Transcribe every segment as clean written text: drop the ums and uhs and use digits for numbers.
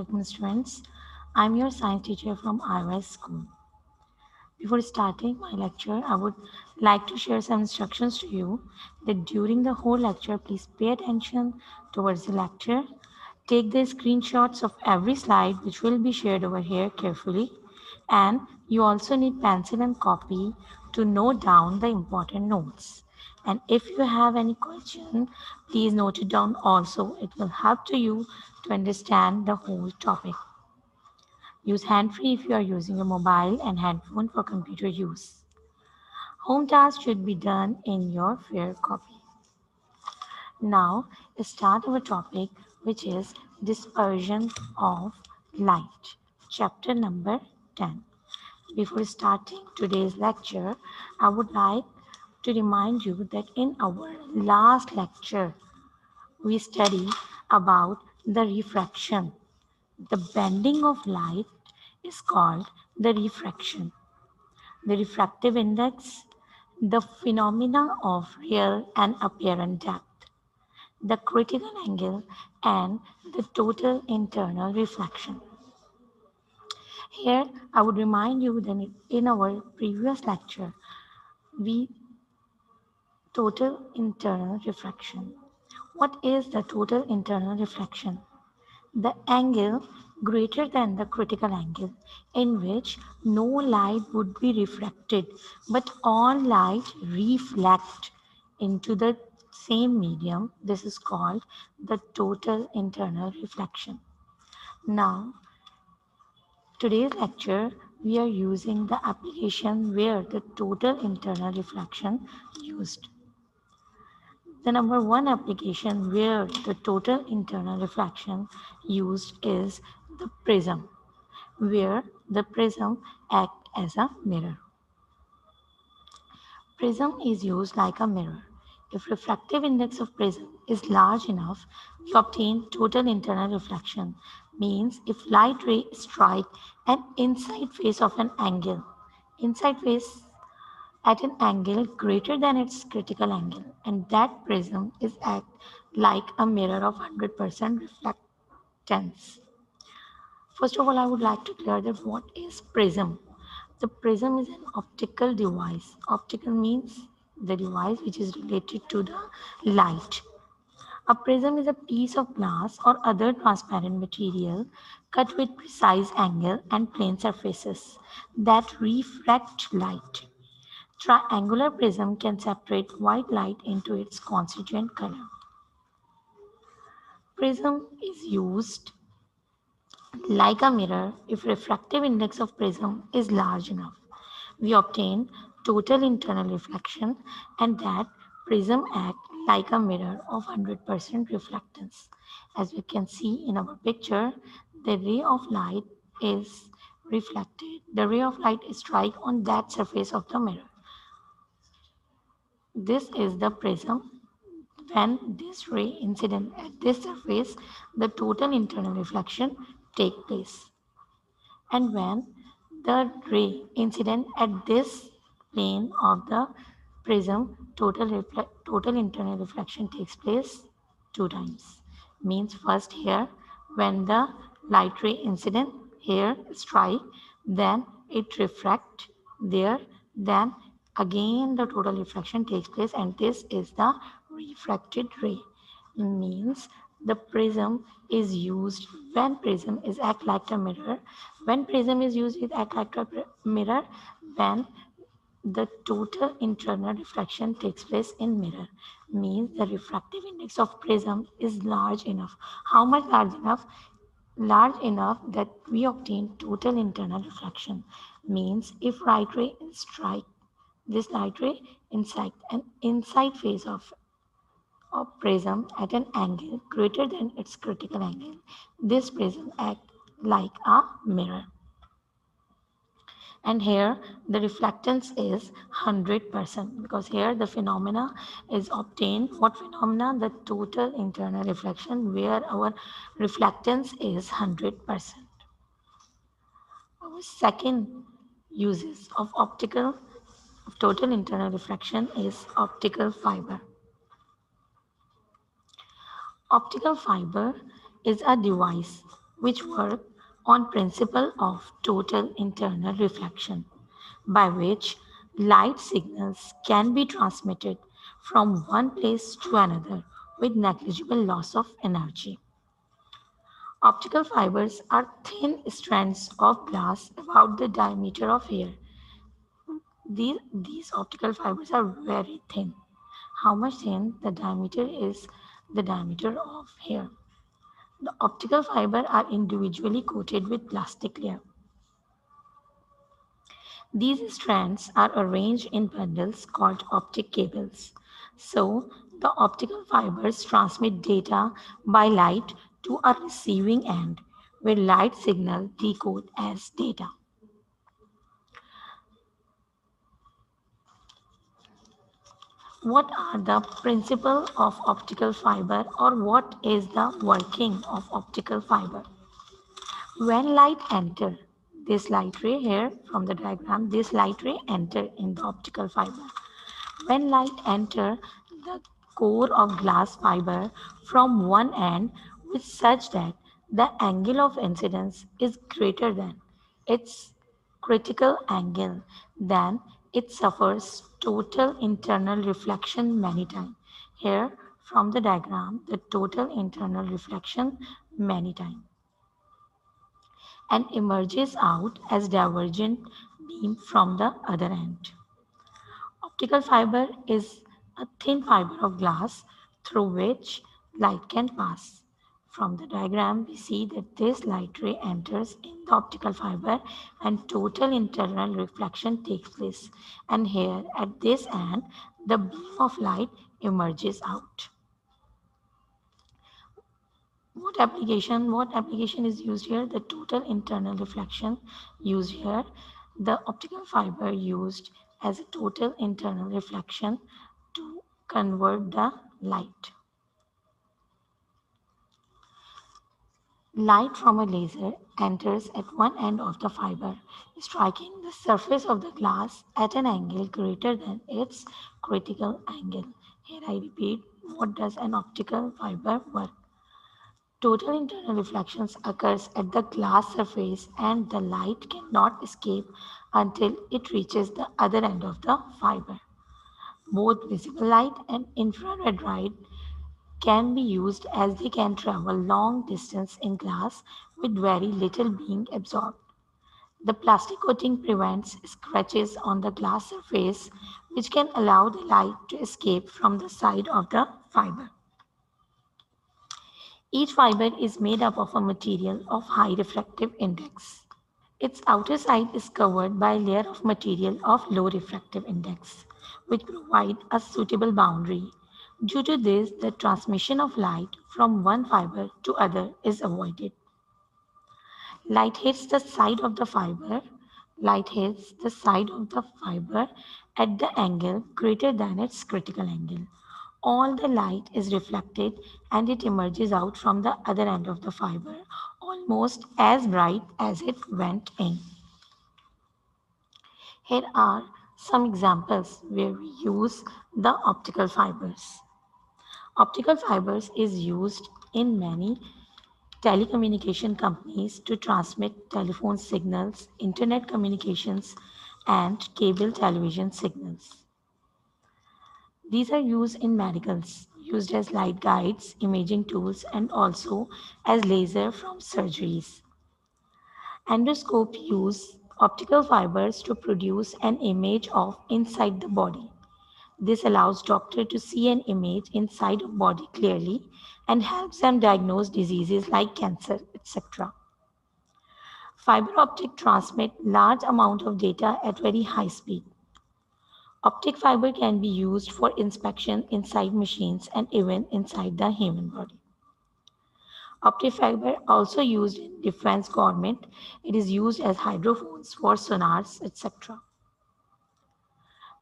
Assalamualaikum students. I'm your science teacher from IRS school. Before starting my lecture, I would like to share some instructions to you that during the whole lecture, please pay attention towards the lecture. Take the screenshots of every slide which will be shared over here carefully. And you also need pencil and copy to note down the important notes. And if you have any question, please note it down also. It will help to you to understand the whole topic. Use hand-free if you are using a mobile and handphone for computer use. Home tasks should be done in your fair copy. Now, start our topic, which is dispersion of light, chapter number 10. Before starting today's lecture, I would like to remind you that in our last lecture, we studied about the refraction. The bending of light is called the refraction. The refractive index, the phenomena of real and apparent depth, the critical angle, and the total internal reflection. Here, I would remind you that in our previous lecture, we total internal reflection. What is the total internal reflection? The angle greater than the critical angle in which no light would be refracted but all light reflect into the same medium. This is called the total internal reflection. Now, today's lecture we are using the application where the total internal reflection used. The number one application where the total internal reflection used is the prism, where the prism acts as a mirror. Prism is used like a mirror. If refractive index of prism is large enough, we obtain total internal reflection. Means if light ray strike an inside face of an angle, inside face at an angle greater than its critical angle, and that prism is act like a mirror of 100% reflectance. First of all, I would like to clear that what is prism. The prism is an optical device. Optical means the device which is related to the light. A prism is a piece of glass or other transparent material cut with precise angle and plane surfaces that refract light. Triangular prism can separate white light into its constituent color. Prism is used like a mirror if refractive index of prism is large enough. We obtain total internal reflection and that prism act like a mirror of 100% reflectance. As we can see in our picture, the ray of light is reflected. The ray of light is strike on that surface of the mirror. This is the prism. When this ray incident at this surface, the total internal reflection take place. And when the ray incident at this plane of the prism, total internal reflection takes place two times. Means first here, when the light ray incident here strike, then it refract there, then again the total reflection takes place, and this is the refracted ray. Means the prism is used when prism is act like a mirror. When prism is used, it act like a mirror when the total internal reflection takes place in mirror. Means the refractive index of prism is large enough. How much large enough? Large enough that we obtain total internal reflection. Means if light ray strike this light ray inside an inside face of prism at an angle greater than its critical angle, this prism acts like a mirror. And here the reflectance is 100% because here the phenomena is obtained. What phenomena? The total internal reflection where our reflectance is 100%. Our second uses of total internal reflection is optical fiber. Optical fiber is a device which work on principle of total internal reflection, by which light signals can be transmitted from one place to another with negligible loss of energy. Optical fibers are thin strands of glass about the diameter of hair. These optical fibers are very thin. How much thin? The diameter is the diameter of hair. The optical fiber are individually coated with plastic layer. These strands are arranged in bundles called optic cables. So, the optical fibers transmit data by light to a receiving end, where light signal decode as data. What are the principle of optical fiber, or what is the working of optical fiber? When light enter, this light ray here from the diagram, this light ray enter in the optical fiber. When light enter the core of glass fiber from one end with such that the angle of incidence is greater than its critical angle, then it suffers total internal reflection many times. Here from the diagram, the total internal reflection many times and emerges out as divergent beam from the other end. Optical fiber is a thin fiber of glass through which light can pass. From the diagram, we see that this light ray enters in the optical fiber and total internal reflection takes place. And here at this end, the beam of light emerges out. What application is used here? The total internal reflection used here. The optical fiber used as a total internal reflection to convert the light. Light from a laser enters at one end of the fiber, striking the surface of the glass at an angle greater than its critical angle. Here I repeat, what does an optical fiber work? Total internal reflections occurs at the glass surface and the light cannot escape until it reaches the other end of the fiber. Both visible light and infrared light can be used as they can travel long distance in glass with very little being absorbed. The plastic coating prevents scratches on the glass surface which can allow the light to escape from the side of the fiber. Each fiber is made up of a material of high refractive index. Its outer side is covered by a layer of material of low refractive index, which provide a suitable boundary. Due to this, the transmission of light from one fiber to other is avoided. Light hits the side of the fiber. Light hits the side of the fiber at the angle greater than its critical angle. All the light is reflected and it emerges out from the other end of the fiber almost as bright as it went in. Here are some examples where we use the optical fibers. Optical fibers is used in many telecommunication companies to transmit telephone signals, internet communications, and cable television signals. These are used in medicals, used as light guides, imaging tools, and also as laser from surgeries. Endoscope use optical fibers to produce an image of inside the body. This allows doctor to see an image inside a body clearly and helps them diagnose diseases like cancer, etc. Fiber optic transmit large amount of data at very high speed. Optic fiber can be used for inspection inside machines and even inside the human body. Optic fiber also used in defense government. It is used as hydrophones for sonars, etc.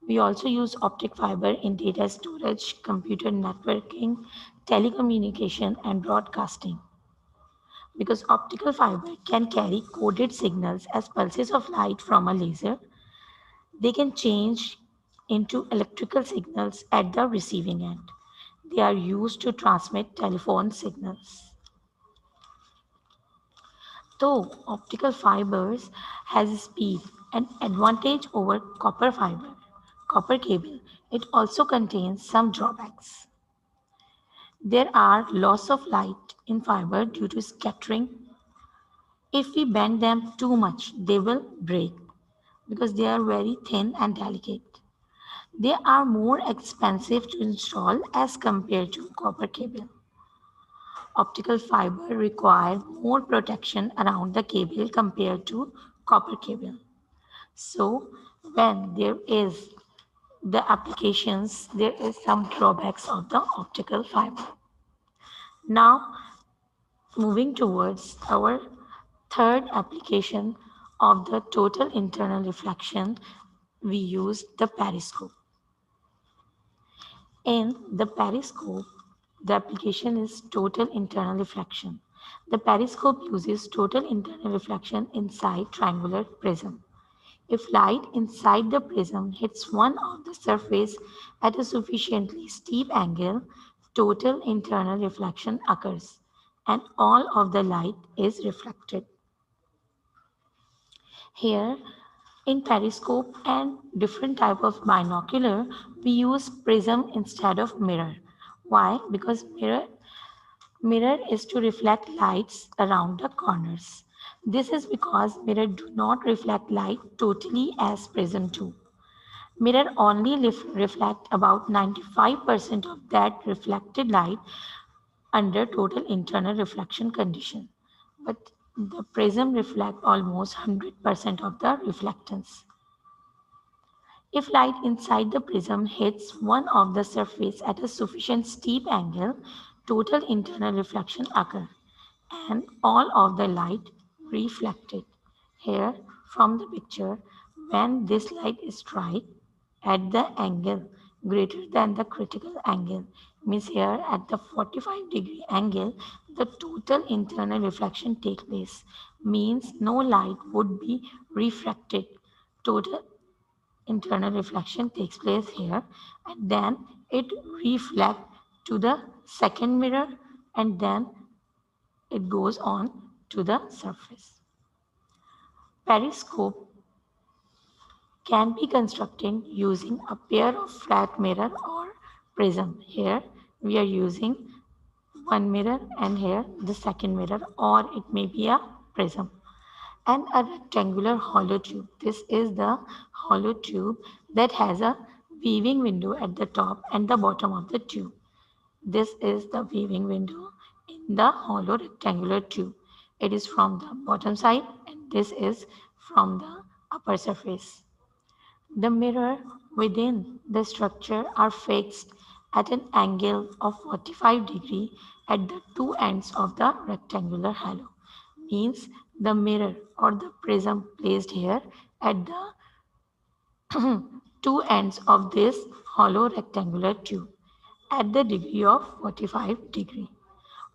We also use optic fiber in data storage, computer networking, telecommunication, and broadcasting. Because optical fiber can carry coded signals as pulses of light from a laser, they can change into electrical signals at the receiving end. They are used to transmit telephone signals. Though optical fibers has speed and advantage over copper cable, it also contains some drawbacks. There are loss of light in fiber due to scattering. If we bend them too much, they will break because they are very thin and delicate. They are more expensive to install as compared to copper cable. Optical fiber require more protection around the cable compared to copper cable. So when there is the applications, there is some drawbacks of the optical fiber. Now moving towards our third application of the total internal reflection, we use the periscope. In the periscope, the application is total internal reflection. The periscope uses total internal reflection inside triangular prism. If light inside the prism hits one of the surface at a sufficiently steep angle, total internal reflection occurs and all of the light is reflected. Here in periscope and different type of binocular, we use prism instead of mirror. Why? Because mirror is to reflect lights around the corners. This is because mirror do not reflect light totally as prism do. Mirror only reflect about 95% of that reflected light under total internal reflection condition. But the prism reflect almost 100% of the reflectance. If light inside the prism hits one of the surface at a sufficient steep angle, total internal reflection occurs and all of the light reflected. Here from the picture, when this light strikes at the angle greater than the critical angle, means here at the 45-degree angle, the total internal reflection takes place, means no light would be refracted. Total internal reflection takes place here and then it reflects to the second mirror and then it goes on to the surface. Periscope can be constructed using a pair of flat mirror or prism. Here we are using one mirror and here the second mirror, or it may be a prism and a rectangular hollow tube. This is the hollow tube that has a weaving window at the top and the bottom of the tube. This is the weaving window in the hollow rectangular tube. It is from the bottom side and this is from the upper surface. The mirror within the structure are fixed at an angle of 45 degree at the two ends of the rectangular hollow. Means the mirror or the prism placed here at the two ends of this hollow rectangular tube at the degree of 45 degree.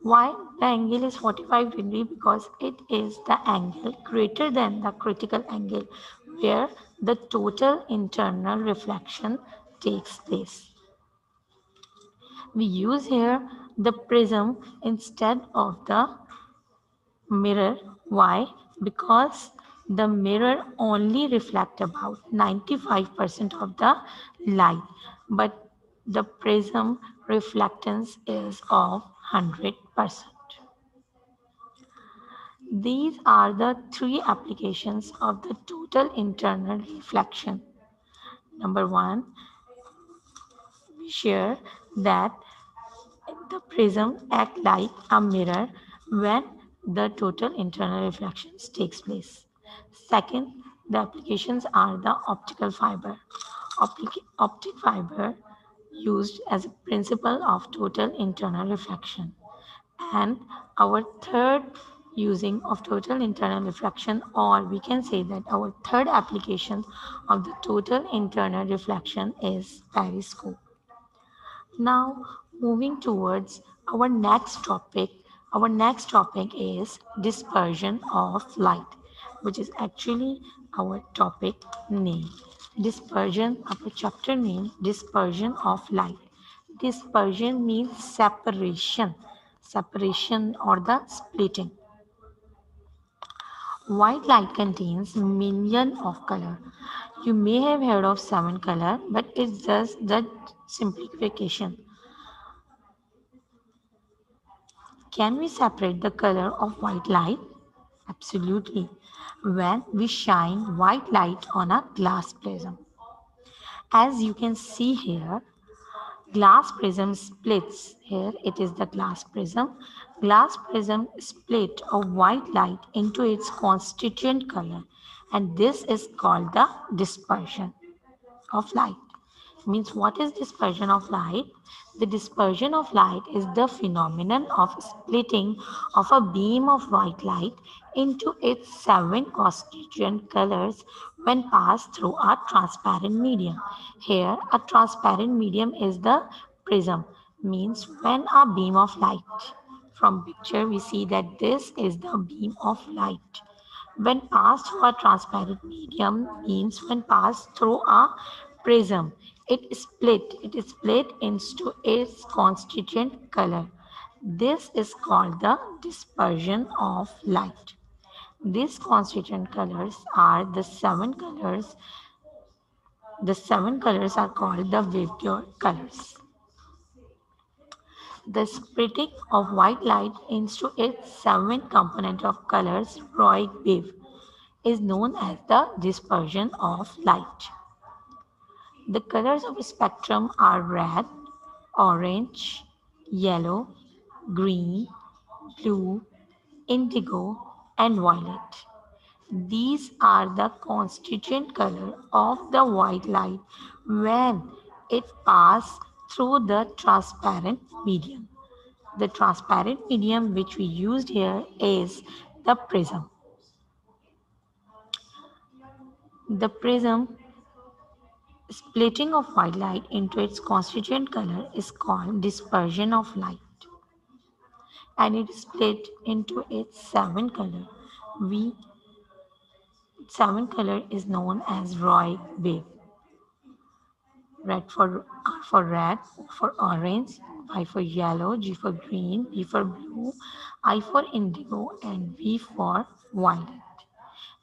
Why the angle is 45 degree? Because it is the angle greater than the critical angle where the total internal reflection takes place. We use here the prism instead of the mirror. Why? Because the mirror only reflect about 95% of the light, but the prism reflectance is of 100%. These are the three applications of the total internal reflection. Number one, we share that the prism act like a mirror when the total internal reflections takes place. Second, the applications are the optical fiber. Optic fiber used as a principle of total internal reflection. And our third using of total internal reflection, or we can say that our third application of the total internal reflection is periscope. Now, moving towards our next topic is dispersion of light, which is actually our topic name. Dispersion, our chapter name, dispersion of light. Dispersion means separation or the splitting. White light contains million of color. You may have heard of seven color, but it's just the simplification. Can we separate the color of white light? Absolutely. When we shine white light on a glass prism. As you can see here, glass prism splits. Here it is the glass prism. Glass prism split a white light into its constituent color, and this is called the dispersion of light. Means what is dispersion of light? The dispersion of light is the phenomenon of splitting of a beam of white light into its seven constituent colors when passed through a transparent medium. Here a transparent medium is the prism. Means when a beam of light, from picture we see that this is the beam of light when passed through a transparent medium means when passed through a prism, it is split into its constituent color. This is called the dispersion of light. These constituent colors are the seven colors. The seven colors are called the vector colors. The splitting of white light into its seven component of colors, Roy wave, is known as the dispersion of light. The colors of a spectrum are red, orange, yellow, green, blue, indigo, and violet. These are the constituent color of the white light when it passes through the transparent medium. The transparent medium which we used here is the prism. The prism splitting of white light into its constituent color is called dispersion of light, and it is split into its seven color. We seven color is known as Roy wave. Red for R for red, O for orange, Y for yellow, G for green, B for blue, I for indigo, and V for violet.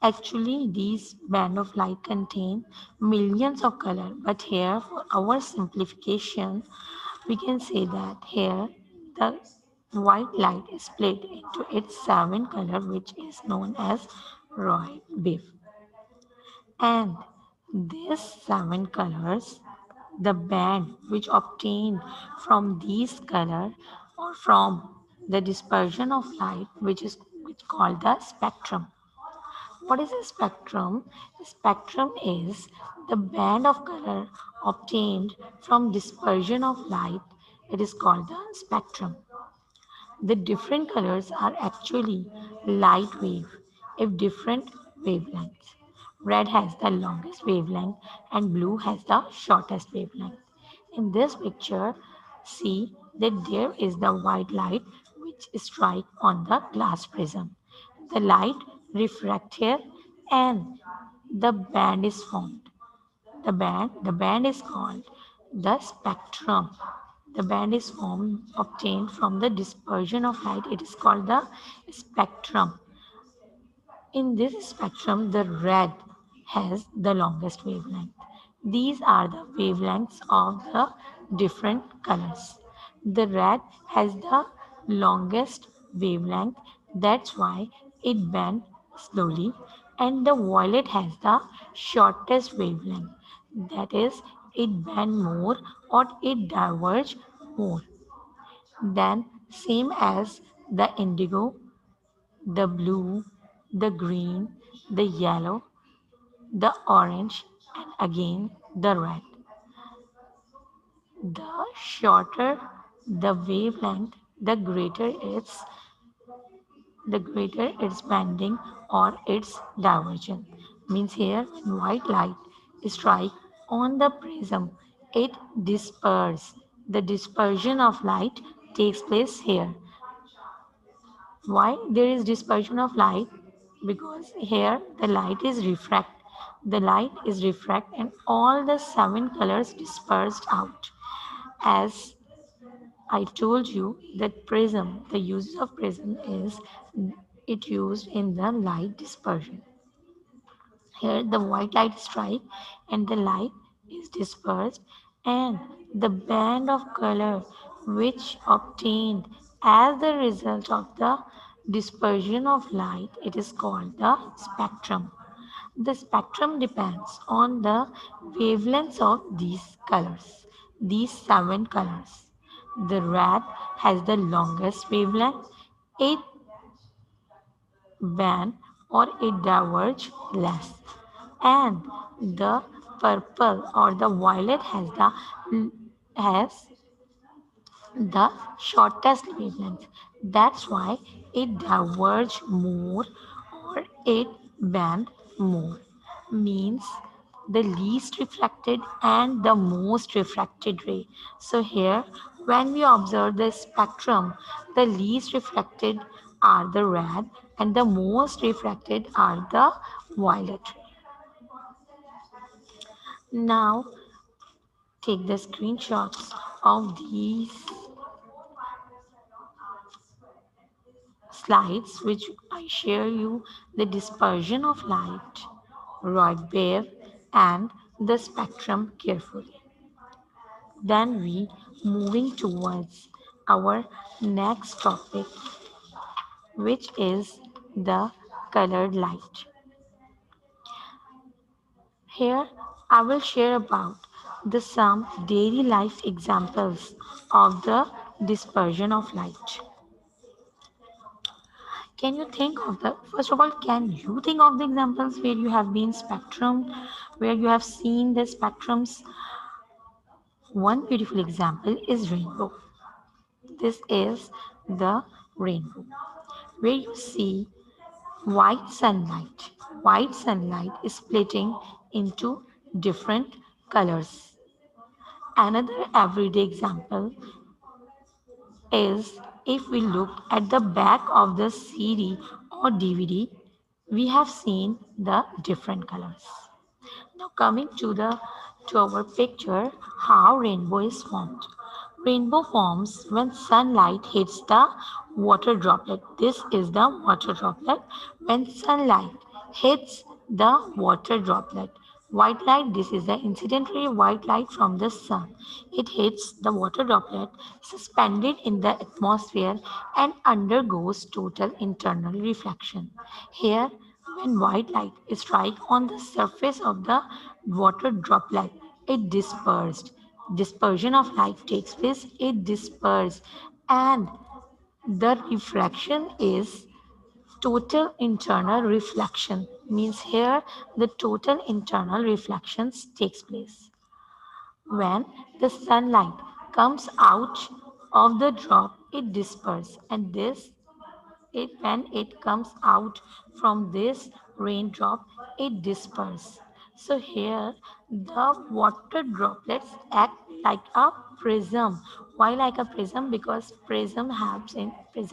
Actually, these band of light contain millions of color, but here for our simplification, we can say that here the white light is split into its seven color, which is known as Roy wave. And these seven colors, the band which obtained from these color or from the dispersion of light, which called the spectrum. What is a spectrum? A spectrum is the band of color obtained from dispersion of light. It is called the spectrum. The different colors are actually light wave if different wavelengths. Red has the longest wavelength and blue has the shortest wavelength. In this picture, see that there is the white light which strike on the glass prism. The light refract here and the band is formed. The band is called the spectrum. The band is formed obtained from the dispersion of light. It is called the spectrum. In this spectrum, the red has the longest wavelength. These are the wavelengths of the different colors. The red has the longest wavelength, that's why it bends slowly, and the violet has the shortest wavelength, that is, it bends more or it diverges more. Then, same as the indigo, the blue, the green, the yellow, the orange, and again the red. The shorter the wavelength, the greater its bending or its divergence. Means here when white light strike on the prism, it disperses. The dispersion of light takes place here. Why there is dispersion of light? Because here the light is refract and all the seven colors dispersed out. As I told you that prism, the uses of prism is it used in the light dispersion. Here the white light strike and the light is dispersed, and the band of color which obtained as the result of the dispersion of light, it is called the spectrum. The spectrum depends on the wavelengths of these colors, these seven colors. The red has the longest wavelength, it band or it diverge less, and the purple or the violet has the shortest wavelength. That's why it diverge more or it bend more. Means the least reflected and the most refracted ray. So here when we observe the spectrum, the least reflected are the red and the most refracted are the violet ray. Now take the screenshots of these slides which I share you the dispersion of light, Rod wave, and the spectrum carefully. Then we moving towards our next topic, which is the colored light. Here I will share about the some daily life examples of the dispersion of light. Can you think of the first of all, can you think of the examples where you have been spectrum, where you have seen the spectrums? One beautiful example is rainbow. This is the rainbow, where you see white sunlight. White sunlight is splitting into different colors. Another everyday example is if we look at the back of the CD or DVD, we have seen the different colors. Now coming to our picture, how rainbow is formed. Rainbow forms when sunlight hits the water droplet. This is the water droplet. When sunlight hits the water droplet. White light, this is the incident ray white light from the sun. It hits the water droplet suspended in the atmosphere and undergoes total internal reflection. Here, when white light strikes on the surface of the water droplet, it dispersed. Dispersion of light takes place, it disperses, and the refraction is total internal reflection. Means here the total internal reflections takes place. When the sunlight comes out of the drop, it disperses, and this it when it comes out from this raindrop it disperses. So here the water droplets act like a prism. Why like a prism? Because prism helps in the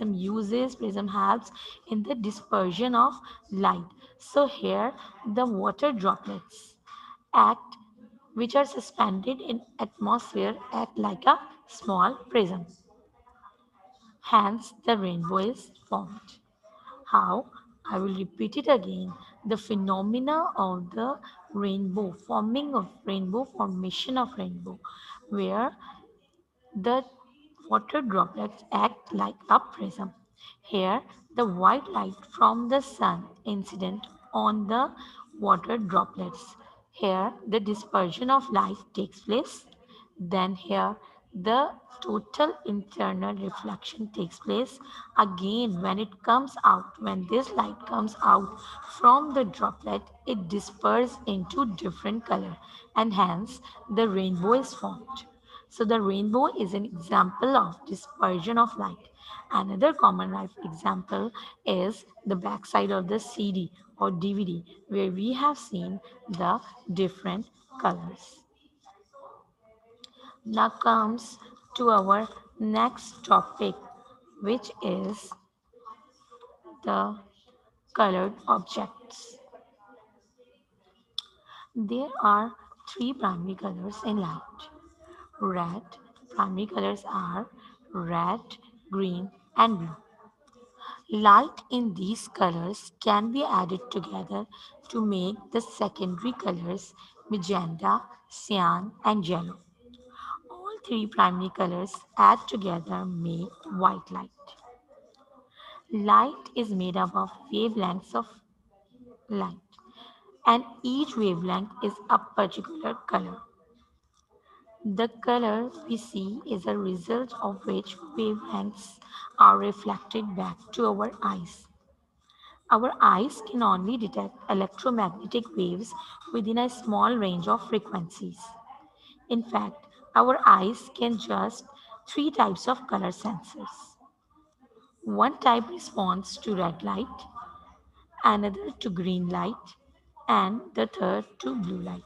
dispersion of light. So here the water droplets act which are suspended in atmosphere act like a small prism. Hence the rainbow is formed. How? I will repeat it again. The phenomena of the rainbow, formation of rainbow, where the water droplets act like a prism. Here, the white light from the sun incident on the water droplets. Here, the dispersion of light takes place. Then here, the total internal reflection takes place. Again, when it comes out, when this light comes out from the droplet, it disperses into different color, and hence the rainbow is formed. So the rainbow is an example of dispersion of light. Another common life example is the backside of the CD or DVD where we have seen the different colors. Now comes to our next topic, which is the colored objects. There are three primary colors in light. Red, primary colors are red, green, and blue. Light in these colors can be added together to make the secondary colors magenta, cyan, and yellow. All three primary colors add together make white light. Light is made up of wavelengths of light, and each wavelength is a particular color. The color we see is a result of which wavelengths are reflected back to our eyes. Our eyes can only detect electromagnetic waves within a small range of frequencies. In fact, our eyes can just three types of color sensors. One type responds to red light, another to green light, and the third to blue light.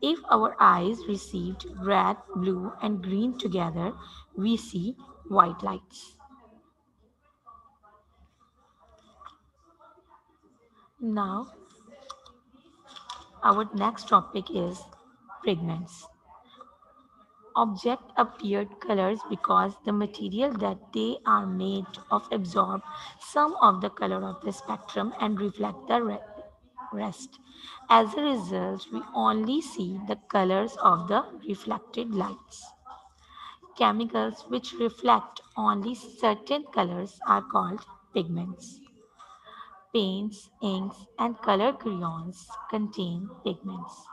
If our eyes received red, blue, and green together, we see white lights. Now, our next topic is pigments. Objects appeared colors because the material that they are made of absorb some of the color of the spectrum and reflect the rest. As a result, we only see the colors of the reflected lights. Chemicals which reflect only certain colors are called pigments. Paints, inks, and color crayons contain pigments.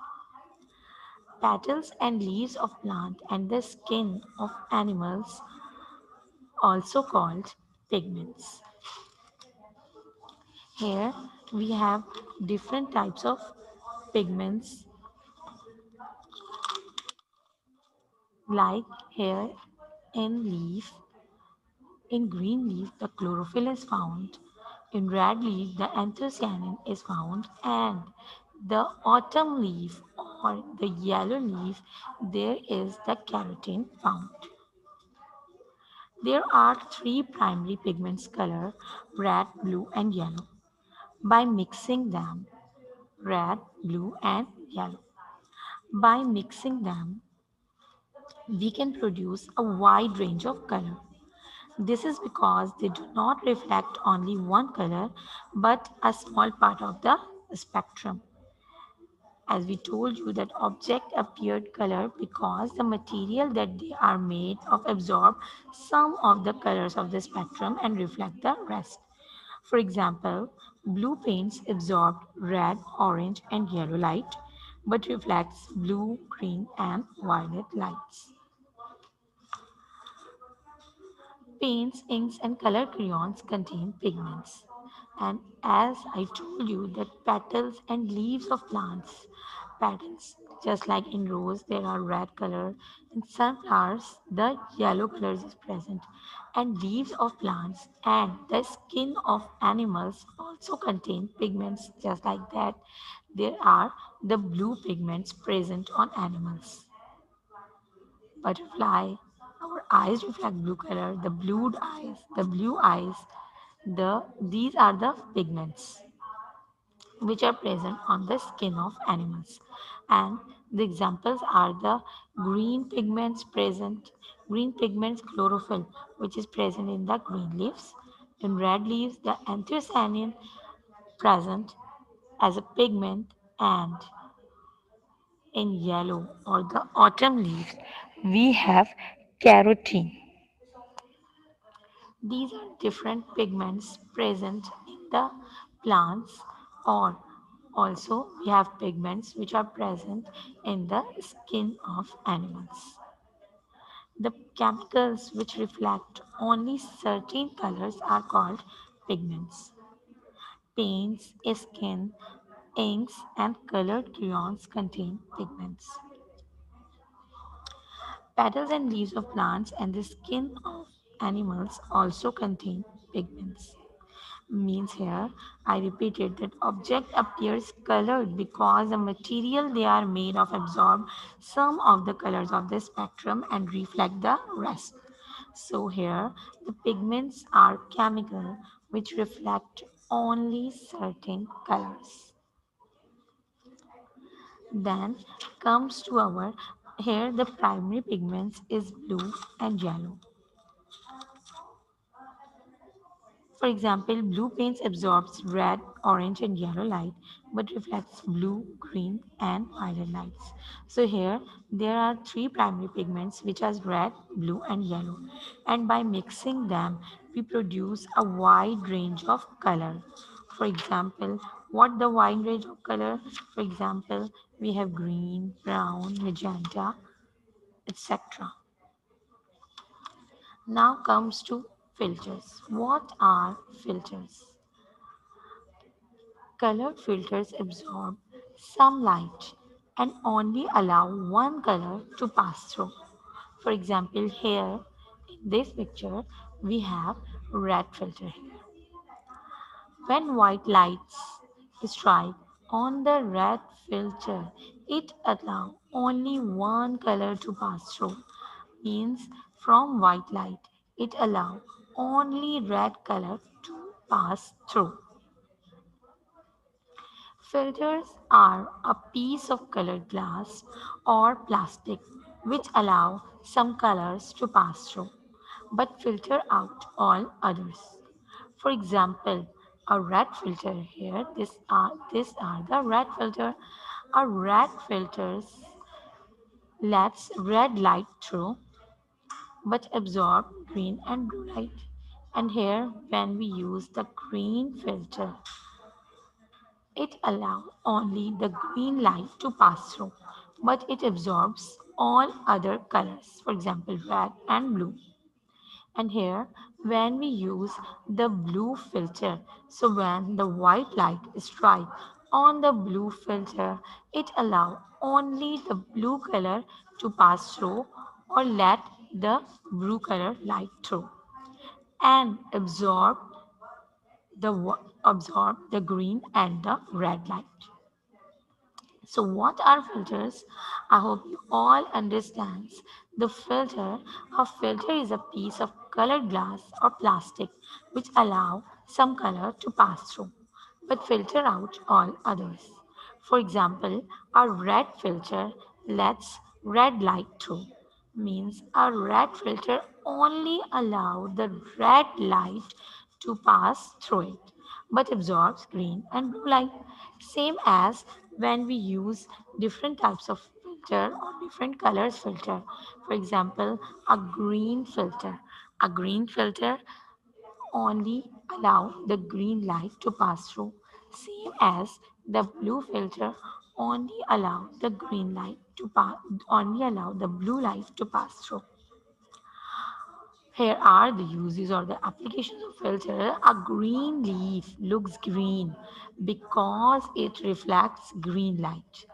Petals and leaves of plants and the skin of animals also called pigments. Here we have different types of pigments like here in leaf. In green leaf, the chlorophyll is found. In red leaf, the anthocyanin is found. And the autumn leaf or the yellow leaf, there is the carotene found. There are three primary pigments color red, blue, and yellow. By mixing them, red, blue, and yellow. By mixing them, we can produce a wide range of color. This is because they do not reflect only one color but a small part of the spectrum. As we told you that object appeared color because the material that they are made of absorb some of the colors of the spectrum and reflect the rest. For example, blue paints absorb red, orange, and yellow light but reflects blue, green, and violet lights. Paints, inks, and color crayons contain pigments. And as I told you that petals and leaves of plants, petals, just like in rose, there are red color. In sunflowers, the yellow color is present. And leaves of plants and the skin of animals also contain pigments just like that. There are the blue pigments present on animals. Butterfly, our eyes reflect blue color, the blue eyes, these are the pigments which are present on the skin of animals. And the examples are the green pigments present, green pigments chlorophyll, which is present in the green leaves. In red leaves, the anthocyanin present as a pigment, and in yellow or the autumn leaves, we have carotene. These are different pigments present in the plants, or also we have pigments which are present in the skin of animals. The chemicals which reflect only certain colors are called pigments. Paints, skin, inks, and colored crayons contain pigments. Petals and leaves of plants and the skin of animals also contain pigments. Means here, I repeated that object appears colored because the material they are made of absorb some of the colors of the spectrum and reflect the rest. So here, the pigments are chemical which reflect only certain colors. Then comes to our here the primary pigments is blue and yellow. For example, blue paint absorbs red, orange, and yellow light but reflects blue, green, and violet lights. So here there are three primary pigments which are red, blue, and yellow. And by mixing them, we produce a wide range of color. For example, what the wide range of color? For example, we have green, brown, magenta, etc. Now comes to filters. What are filters? Color filters absorb some light and only allow one color to pass through. For example, here in this picture, we have red filter here. When white lights strike on the red filter, it allows only one color to pass through. Means from white light, it allows only red color to pass through. Filters are a piece of colored glass or plastic which allow some colors to pass through but filter out all others. For example, a red filter here, these are the red filter. A red filters lets red light through but absorb green and blue light. And here when we use the green filter, it allows only the green light to pass through, but it absorbs all other colors, for example, red and blue. And here, when we use the blue filter, so when the white light strike on the blue filter, it allows only the blue color to pass through or let the blue color light through and absorb the green and the red light. So what are filters? I hope you all understands. The filter, a filter is a piece of colored glass or plastic which allow some color to pass through but filter out all others. For example, a red filter lets red light through. Means a red filter only allow the red light to pass through it but absorbs green and blue light. Same as when we use different types of filter or different colors filter. For example, a green filter. A green filter only allow the green light to pass through. Same as the blue filter only allow the green light to pass only allow the blue light to pass through. Here are the uses or the applications of filter. A green leaf looks green because it reflects green light.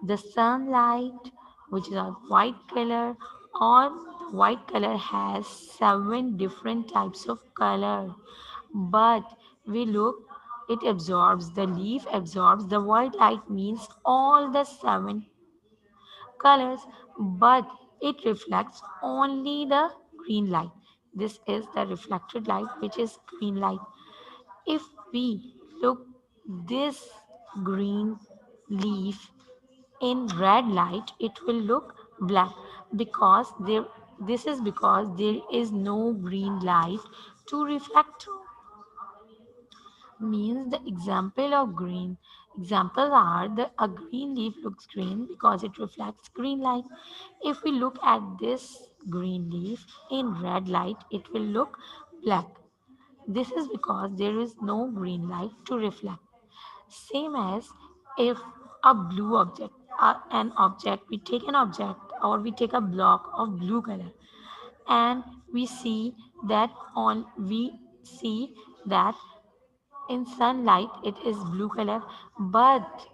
The sunlight, which is a white color, or the white color has seven different types of color. But we look, it absorbs, the leaf absorbs the white light means all the seven colors, but it reflects only the green light. This is the reflected light, which is green light. If we look this green leaf in red light, it will look black because there this is because there is no green light to reflect through. Means the example of green examples are the a green leaf looks green because it reflects green light. If we look at this green leaf in red light, it will look black. This is because there is no green light to reflect. Same as if a blue object, an object, we take an object or we take a block of blue color and we see that in sunlight it is blue color, but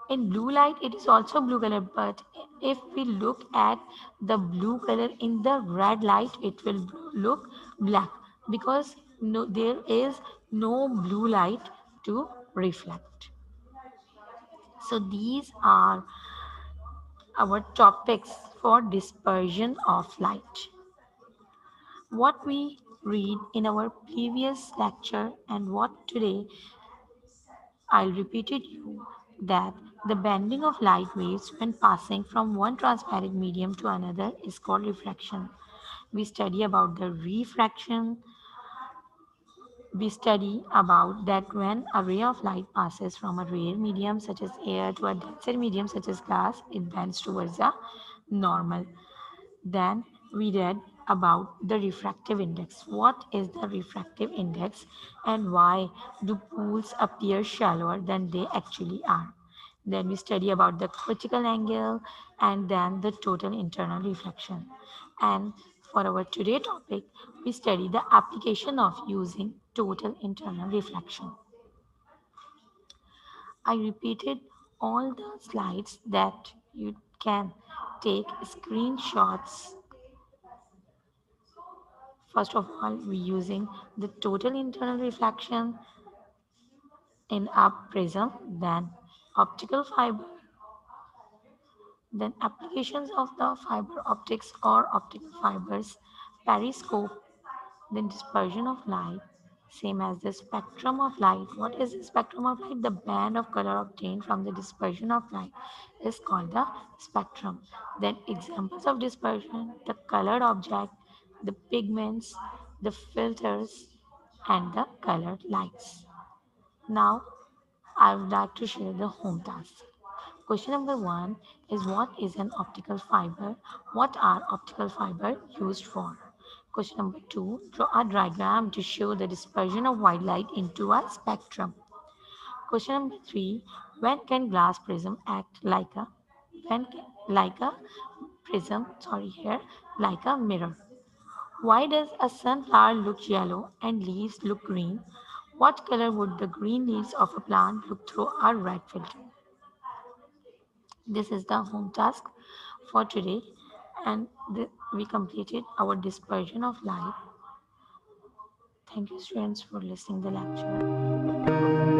in blue light it is also blue color. But if we look at the blue color in the red light, it will look black because there is no blue light to reflect. So these are our topics for dispersion of light. What we read in our previous lecture and what today I'll repeat it you that the bending of light waves when passing from one transparent medium to another is called refraction. We study about the refraction We study about that when a ray of light passes from a rare medium such as air to a denser medium such as glass, it bends towards the normal. Then we read about the refractive index. What is the refractive index and why do pools appear shallower than they actually are? Then we study about the critical angle and then the total internal reflection. And for our today topic, we study the application of using total internal reflection. I repeated all the slides that you can take screenshots. First of all, we're using the total internal reflection in a prism, then optical fiber, then applications of the fiber optics or optical fibers, periscope, then dispersion of light, same as the spectrum of light. What is the spectrum of light? The band of color obtained from the dispersion of light is called the spectrum. Then examples of dispersion, the colored object, the pigments, the filters, and the colored lights. Now, I would like to share the home task. Question number one is what is an optical fiber? What are optical fiber used for? Question number two, draw a diagram to show the dispersion of white light into a spectrum. Question number three, when can glass prism act like a when can, like a prism, sorry here, like a mirror? Why does a sunflower look yellow and leaves look green? What color would the green leaves of a plant look through a red filter? This is the home task for today, and we completed our dispersion of light. Thank you, students, for listening the lecture.